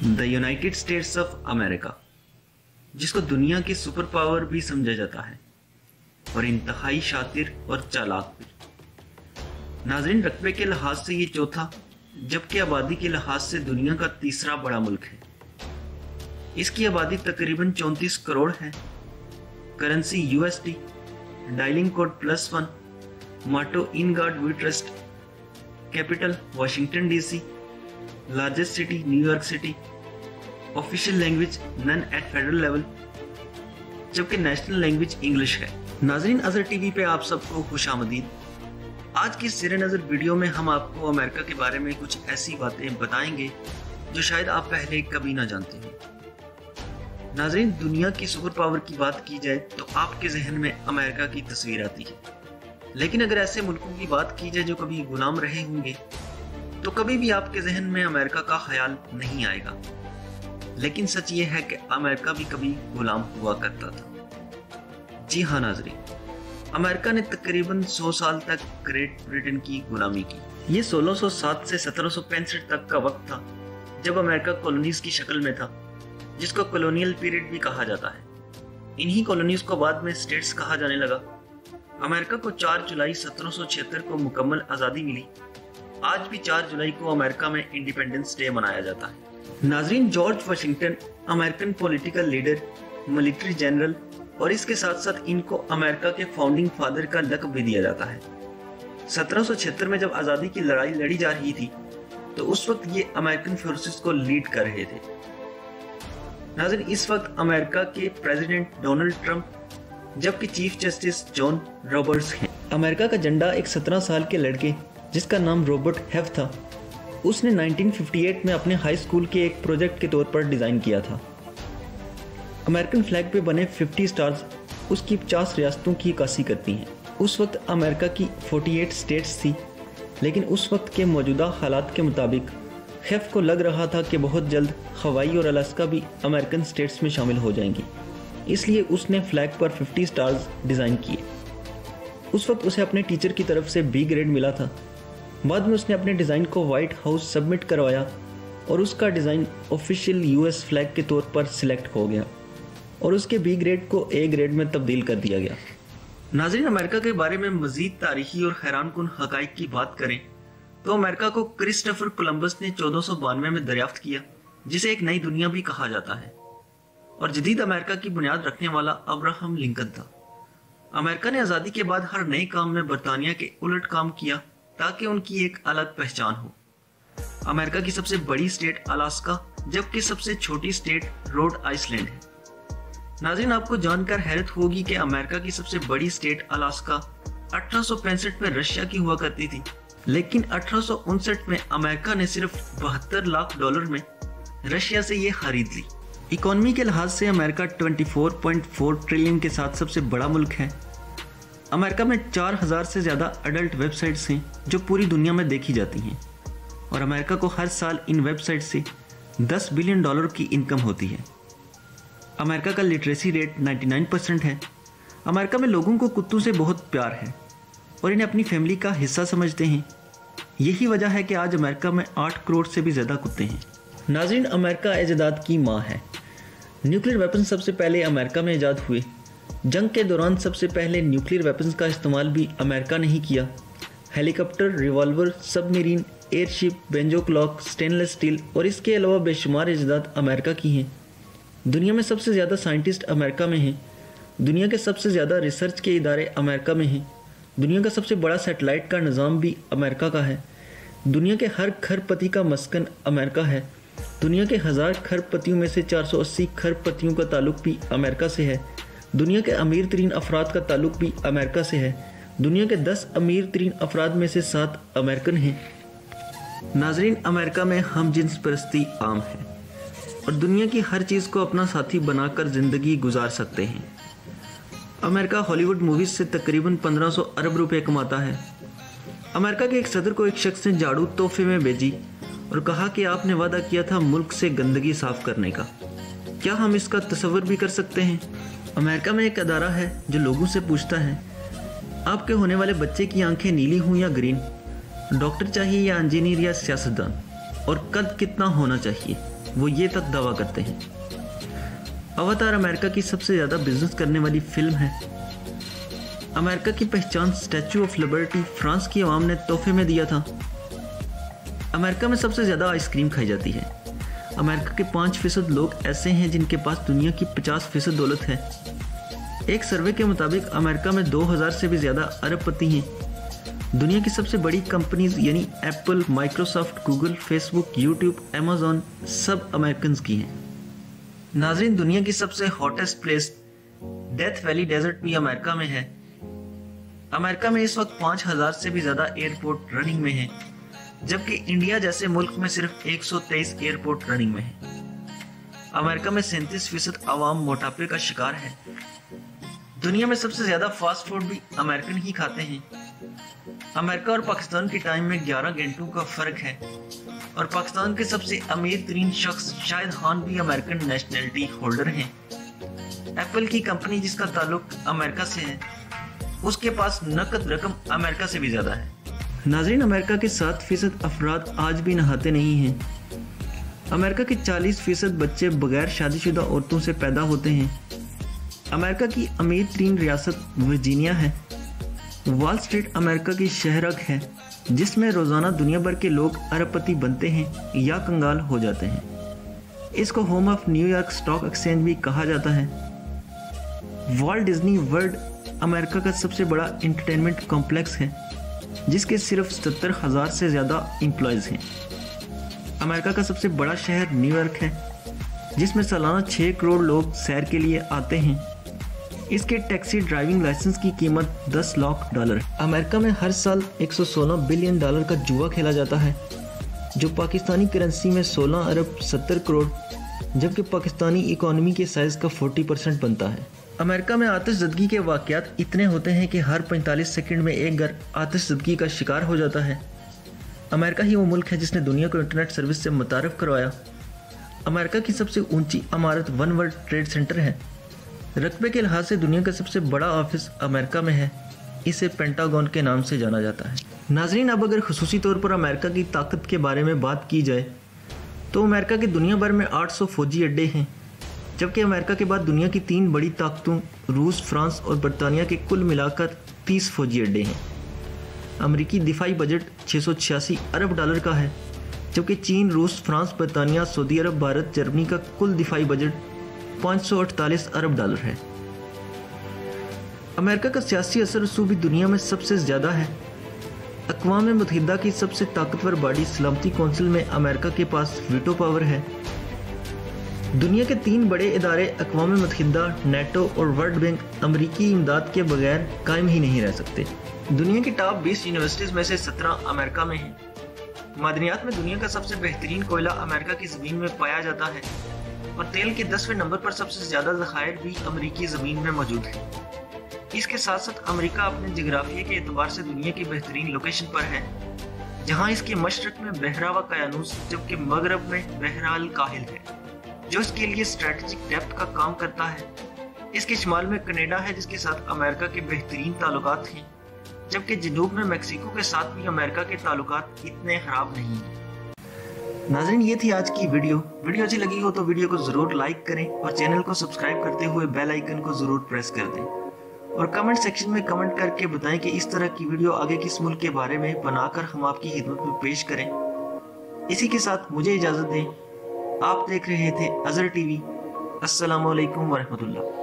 The United states of America, जिसको दुनिया की सुपर पावर भी समझा जाता है और इंतहाई शातिर और चालाक भी। नाजरीन, रकबे के लिहाज से ये चौथा जबकि आबादी के लिहाज से दुनिया का तीसरा बड़ा मुल्क है। इसकी आबादी तकरीबन 34 करोड़ है। Currency USD, dialling code +1, motto in God we trust, capital Washington DC, largest city New York city, official language none at federal level, जबकि नेशनल लैंग्वेज इंग्लिश है। नाजरीन, अजहर टीवी पे आप सबको खुशामदीद। आज की सिरे नज़र वीडियो में हम आपको अमेरिका के बारे में कुछ ऐसी बातें बताएंगे जो शायद आप पहले कभी ना जानते हो। नाजरीन, दुनिया की सुपर पावर की बात की जाए तो आपके जहन में अमेरिका की तस्वीर आती है, लेकिन अगर ऐसे मुल्कों की बात की जाए जो कभी गुलाम रहे होंगे तो कभी भी आपके जहन में अमेरिका का ख्याल नहीं आएगा। लेकिन सच ये है कि अमेरिका भी कभी गुलाम हुआ करता था। जी हाँ नाजरीन, अमेरिका ने तकरीबन 100 साल तक ग्रेट ब्रिटेन की गुलामी की। ये 1607 से 1765 तक का वक्त था जब अमेरिका कॉलोनीज की शक्ल में था, जिसको कॉलोनियल पीरियड भी कहा जाता है। इन्हीं कॉलोनीज को बाद में स्टेट्स कहा जाने लगा। अमेरिका को 4 जुलाई 1776 को मुकम्मल आज़ादी मिली। आज भी 4 जुलाई को अमेरिका में इंडिपेंडेंस डे मनाया जाता है। नाजरीन, George Washington American political leader, military general और इसके साथ साथ इनको अमेरिका के फाउंडिंग फादर का लक़ब भी दिया जाता है। 1776 में जब आज़ादी की लड़ाई लड़ी जा रही थी तो उस वक्त ये अमेरिकन फोर्सेस को लीड कर रहे थे। नाज़रीन, इस वक्त अमेरिका के प्रेसिडेंट डोनाल्ड ट्रंप जबकि चीफ जस्टिस जॉन रॉबर्ट्स हैं। अमेरिका का झंडा एक 17 साल के लड़के जिसका नाम रॉबर्ट हेफ था, उसने 1958 में अपने हाई स्कूल के एक प्रोजेक्ट के तौर पर डिज़ाइन किया था। अमेरिकन फ्लैग पे बने 50 स्टार्स उसकी 50 रियासतों की अक्कासी करती हैं। उस वक्त अमेरिका की 48 स्टेट्स थी, लेकिन उस वक्त के मौजूदा हालात के मुताबिक हेफ को लग रहा था कि बहुत जल्द हवाई और अलास्का भी अमेरिकन स्टेट्स में शामिल हो जाएंगी, इसलिए उसने फ्लैग पर 50 स्टार्स डिज़ाइन किए। उस वक्त उसे अपने टीचर की तरफ से B ग्रेड मिला था। बाद में उसने अपने डिज़ाइन को व्हाइट हाउस सबमिट करवाया और उसका डिज़ाइन ऑफिशियल US फ्लैग के तौर पर सिलेक्ट हो गया और उसके B ग्रेड को A ग्रेड में तब्दील कर दिया गया। नाज़रीन, अमेरिका के बारे में मज़ीद तारीखी और हैरानकुन हक़ाइक़ की बात करें तो अमेरिका को क्रिस्टोफर कोलंबस ने 1492 में दरियाफ्त किया, जिसे एक नई दुनिया भी कहा जाता है, और जदीद अमेरिका की बुनियाद रखने वाला अब्राहम लिंकन था। अमेरिका ने आज़ादी के बाद हर नए काम में बरतानिया के उलट काम किया ताकि उनकी एक अलग पहचान हो। अमेरिका की सबसे बड़ी स्टेट अलास्का जबकि सबसे छोटी स्टेट रोड आइसलैंड है। नाज़रीन, आपको जानकर हैरत होगी कि अमेरिका की सबसे बड़ी स्टेट अलास्का 1865 में रशिया की हुआ करती थी, लेकिन 1859 में अमेरिका ने सिर्फ $72 लाख में रशिया से ये खरीद ली। इकोनॉमी के लिहाज से अमेरिका 24.4 ट्रिलियन के साथ सबसे बड़ा मुल्क है। अमेरिका में 4000 से ज़्यादा अडल्ट वेबसाइट्स हैं जो पूरी दुनिया में देखी जाती हैं, और अमेरिका को हर साल इन वेबसाइट से $10 बिलियन की इनकम होती है। अमेरिका का लिटरेसी रेट 99% है। अमेरिका में लोगों को कुत्तों से बहुत प्यार है और इन्हें अपनी फैमिली का हिस्सा समझते हैं। यही वजह है कि आज अमेरिका में 8 करोड़ से भी ज़्यादा कुत्ते हैं। नाज़रीन, अमेरिका इजादात की माँ है। न्यूक्लियर वेपन सबसे पहले अमेरिका में ईजाद हुए। जंग के दौरान सबसे पहले न्यूक्लियर वेपन्स का इस्तेमाल भी अमेरिका ने ही किया। Helicopter, revolver, submarine, airship, banjo clock, stainless steel और इसके अलावा बेशुमार इजादात अमेरिका की हैं। दुनिया में सबसे ज़्यादा साइंटिस्ट अमेरिका में हैं। दुनिया के सबसे ज़्यादा रिसर्च के इदारे अमेरिका में हैं। दुनिया का सबसे बड़ा सैटेलाइट का निज़ाम भी अमेरिका का है। दुनिया के हर खरपति का मस्कन अमेरिका है। दुनिया के 1000 खरपतियों में से 480 खरपतियों का ताल्लुक भी अमेरिका से है। दुनिया के अमीर तरीन अफराद का ताल्लुक भी अमेरिका से है। दुनिया के 10 अमीर तरीन अफराद में से 7 अमेरिकन हैं। नाजरीन, अमेरिका में हम जिन्स परस्ती आम है और दुनिया की हर चीज़ को अपना साथी बनाकर ज़िंदगी गुजार सकते हैं। अमेरिका हॉलीवुड मूवीज़ से तकरीबन 1500 अरब रुपए कमाता है। अमेरिका के एक सदर को एक शख्स ने झाड़ू तोहफे में भेजी और कहा कि आपने वादा किया था मुल्क से गंदगी साफ करने का। क्या हम इसका तसव्वुर भी कर सकते हैं? अमेरिका में एक अदारा है जो लोगों से पूछता है, आपके होने वाले बच्चे की आंखें नीली हों या ग्रीन, डॉक्टर चाहिए या इंजीनियर या सियासतदान, और कद कितना होना चाहिए। वो ये तक दावा करते हैं। अवतार अमेरिका की सबसे ज़्यादा बिजनेस करने वाली फिल्म है। अमेरिका की पहचान स्टैचू ऑफ लिबर्टी फ्रांस की आवाम ने तोहफे में दिया था। अमेरिका में सबसे ज़्यादा आइसक्रीम खाई जाती है। अमेरिका के 5% लोग ऐसे हैं जिनके पास दुनिया की 50% दौलत है। एक सर्वे के मुताबिक अमेरिका में 2000 से भी ज़्यादा अरबपति हैं। दुनिया की सबसे बड़ी कंपनीज यानी Apple, Microsoft, Google, Facebook, YouTube, Amazon सब अमेरिकन की हैं। नाज़रीन, दुनिया की सबसे hottest place Death Valley desert भी अमेरिका में है। अमेरिका में इस वक्त 5000 से भी ज़्यादा एयरपोर्ट रनिंग में हैं, जबकि इंडिया जैसे मुल्क में सिर्फ 123 एयरपोर्ट रनिंग में हैं। अमेरिका में 37% आवाम मोटापे का शिकार है। दुनिया में सबसे ज़्यादा फास्ट फूड भी अमेरिकन ही खाते हैं। अमेरिका और पाकिस्तान के टाइम में 11 घंटों का फ़र्क है और पाकिस्तान के सबसे अमीर तरीन शख्स शाहिद खान भी अमेरिकन नेशनलिटी होल्डर हैं। एप्पल की कंपनी जिसका ताल्लुक अमेरिका से है, उसके पास नकद रकम अमेरिका से भी ज़्यादा है। नाज़रीन, अमेरिका के 7% अफराद आज भी नहाते नहीं हैं। अमेरिका के 40% बच्चे बगैर शादीशुदा औरतों से पैदा होते हैं। अमेरिका की अमीर तरीन रियासत वर्जीनिया है। वॉल स्ट्रीट अमेरिका की शहरक है जिसमें रोज़ाना दुनिया भर के लोग अरबपति बनते हैं या कंगाल हो जाते हैं। इसको home of New York stock exchange भी कहा जाता है। वॉल्ट डिज्नी वर्ल्ड अमेरिका का सबसे बड़ा इंटरटेनमेंट कॉम्प्लेक्स है जिसके सिर्फ 70,000 से ज़्यादा एम्प्लॉयज़ हैं। अमेरिका का सबसे बड़ा शहर न्यूयॉर्क है जिसमें सालाना 6 करोड़ लोग सैर के लिए आते हैं। इसके टैक्सी ड्राइविंग लाइसेंस की कीमत $10 लाख है। अमेरिका में हर साल $116 बिलियन का जुआ खेला जाता है जो पाकिस्तानी करेंसी में 16 अरब 70 करोड़, जबकि पाकिस्तानी इकोनॉमी के साइज़ का 40% बनता है। अमेरिका में आतिशज़दगी के वाक़यात इतने होते हैं कि हर 45 सेकंड में एक घर आतिशज़दगी का शिकार हो जाता है। अमेरिका ही वो मुल्क है जिसने दुनिया को इंटरनेट सर्विस से मुतारफ़ करवाया। अमेरिका की सबसे ऊंची इमारत वन वर्ल्ड ट्रेड सेंटर है। रकबे के लिहाज से दुनिया का सबसे बड़ा ऑफिस अमेरिका में है। इसे पेंटागन के नाम से जाना जाता है। नाज़रीन, अब अगर खुसूसी तौर पर अमेरिका की ताकत के बारे में बात की जाए तो अमेरिका के दुनिया भर में 800 फौजी अड्डे हैं, जबकि अमेरिका के बाद दुनिया की 3 बड़ी ताकतों रूस, फ्रांस और बरतानिया के कुल मिलाकर 30 फौजी अड्डे हैं। अमेरिकी दिफाई बजट $686 अरब का है, जबकि चीन, रूस, फ्रांस, बरतानिया, सऊदी अरब, भारत, जर्मनी का कुल दिफाई बजट $548 अरब है। अमेरिका का सियासी असर रसूख भी दुनिया में सबसे ज़्यादा है। अक़वाम मुत्तहिदा की सबसे ताकतवर बॉडी सलामती कौंसिल में अमेरिका के पास वीटो पावर है। दुनिया के 3 बड़े इदारे अक़वाम मुत्तहिदा, नेटो और वर्ल्ड बैंक अमेरिकी इमदाद के बगैर कायम ही नहीं रह सकते। दुनिया की टॉप 20 यूनिवर्सिटीज़ में से 17 अमेरिका में हैं। मादनियात में दुनिया का सबसे बेहतरीन कोयला अमेरिका की ज़मीन में पाया जाता है और तेल के 10वें नंबर पर सबसे ज़्यादा ज़खायर भी अमेरिकी ज़मीन में मौजूद है। इसके साथ साथ अमेरिका अपने जगराफिया के एतबार से दुनिया की बेहतरीन लोकेशन पर है, जहां इसके मशरक में बहरा व कायानूस, जबकि मगरब में बहरा अल काहिल है, जो इसके लिए स्ट्रेटजिक डेप्थ का काम करता है। इसके शुमाल में कनाडा है जिसके साथ अमेरिका के बेहतरीन ताल्लुकात हैं, जबकि जनूब में मैक्सिको के साथ भी अमेरिका के ताल्लुकात इतने खराब नहीं हैं। नाज़रीन, ये थी आज की वीडियो अच्छी लगी हो तो वीडियो को ज़रूर लाइक करें और चैनल को सब्सक्राइब करते हुए बेल आइकन को ज़रूर प्रेस कर दें और कमेंट सेक्शन में कमेंट करके बताएं कि इस तरह की वीडियो आगे किस मुल्क के बारे में बनाकर हम आपकी खिदमत में पेश करें। इसी के साथ मुझे इजाज़त दें। आप देख रहे थे अज़हर टीवी। अस्सलामु अलैकुम वरहमतुल्लाह।